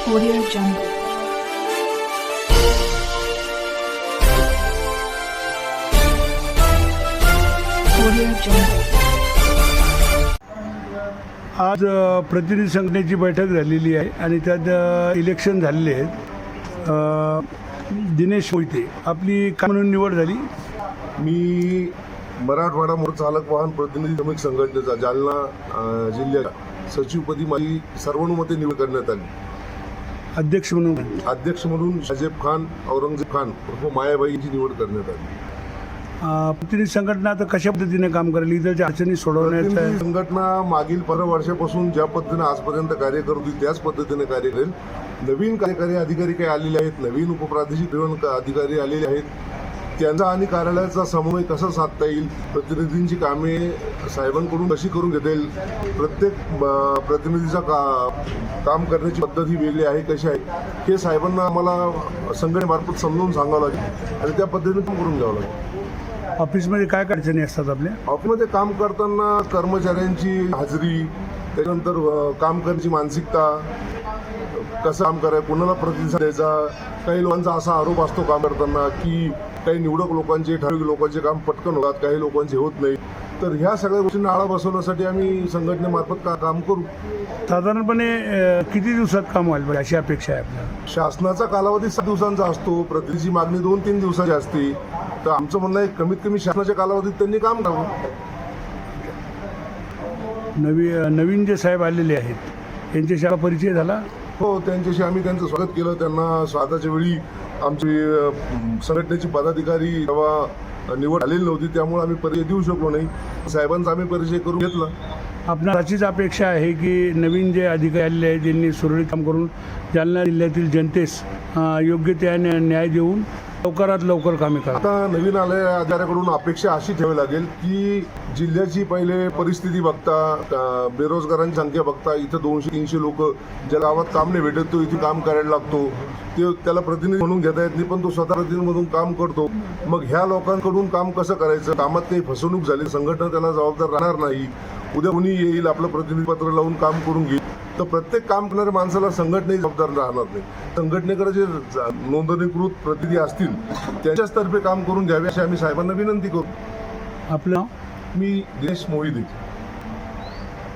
Audio Jungle. Audio Jungle. आज प्रतिनिधी संघटनेची बैठक झालेली आहे आणि त्यात इलेक्शन झालेले आहेत. दिनेश मोहिते आपली काय म्हणून निवड झाली? मी मराठवाडा मोटारचालक वाहन प्रतिनिधी श्रमिक संघटनेचा जालना जिल्ह्यात सचिवपदी माझी सर्वानुमते निवड करण्यात आली. अध्यक्ष म्हणून अध्यक्ष म्हणून शाजेब खान औरंगजेब खान उर्फ मायाबाई यांची निवड करण्यात आली. प्रतिनिधी संघटना आता कशा पद्धतीने काम करेल, इथल्या अडचणी सोडवण्याचा प्रतिनिधी संघटना मागील 15 वर्षापासून ज्या पद्धतीने आजपर्यंत कार्य करत होती त्याच पद्धतीने कार्य करेल. नवीन कार्यकारी अधिकारी काही आलेले आहेत, नवीन उपप्रादेशिक अधिकारी आलेले आहेत. त्यांचा आणि कार्यालयाचा समन्वय कसा साधता येईल, प्रतिनिधींची कामे साहेबांकडून कशी करून घेता येईल, प्रत्येक प्रतिनिधीचा काम करण्याची पद्धत ही वेगळी आहे कशी आहे हे साहेबांना आम्हाला संघटनेमार्फत समजावून सांगावं लागेल आणि त्या पद्धतीने काम करून घ्यावं लागेल. ऑफिसमध्ये काय अडचणी असतात आपल्या? ऑफिसमध्ये काम करताना कर्मचाऱ्यांची हजेरी, त्याच्यानंतर काम करण्याची मानसिकता, कसं काम करायचं, कोणाला प्रतिसाद द्यायचा. काही लोकांचा असा आरोप असतो काम करताना की काही निवडक लोकांचे ठराविक लोकांचे काम पटकन होतात, काही लोकांचे होत नाही. तर ह्या सगळ्या गोष्टींना आळा बसवण्यासाठी आम्ही संघटनेमार्फत काम करू. साधारणपणे किती दिवसात काम व्हायला पाहिजे अशी अपेक्षा आहे आपल्याला? शासनाचा कालावधी 7 दिवसांचा असतो, प्रतिनिधीची मागणी 2-3 दिवसाची असते. तर आमचं म्हणणं आहे कमीत कमी शासनाच्या कालावधीत त्यांनी काम करावं. नवीन जे साहेब आलेले आहेत त्यांच्याशी आपला परिचय झाला? हो, त्यांच्याशी आम्ही त्यांचं स्वागत केलं. त्यांना स्वागताच्या वेळी आमची संघटनेची पदाधिकारी तेव्हा निवड आलेली नव्हती, त्यामुळे आम्ही परिचय देऊ शकलो नाही. साहेबांचा आम्ही परिचय करून घेतला. आपणाला अशीच अपेक्षा आहे की नवीन जे अधिकारी आलेले आहेत त्यांनी सुरळीत काम करून जालना जिल्ह्यातील जनतेस योग्य त्या न्याय देऊन लवकरात लवकर कामे करा. आता नवीन आलेल्या अधिकाऱ्याकडून अपेक्षा अशी ठेवावी लागेल की जिल्ह्याची पहिले परिस्थिती बघता, बेरोजगारांची संख्या बघता, इथं 200-300 लोक ज्या गावात काम नाही भेटत तो इथे काम करायला लागतो, त्याला प्रतिनिधी म्हणून घेता येत नाही पण तो स्वतः प्रतिनिधीमधून काम करतो. मग ह्या लोकांकडून काम कसं करायचं, कामात काही फसवणूक झाली संघटना त्याला जबाबदार राहणार नाही. उद्या कुणी येईल आपलं प्रतिनिधीपत्र लावून काम करून घेईल तर प्रत्येक काम करणाऱ्या माणसाला संघटनेही जबाबदार राहणार नाही. संघटनेकडे जे नोंदणीकृत प्रतिनिधी असतील त्यांच्याच तर्फे काम करून घ्यावे अशी आम्ही साहेबांना विनंती करू. आपलं? मी दिनेश मोहिते.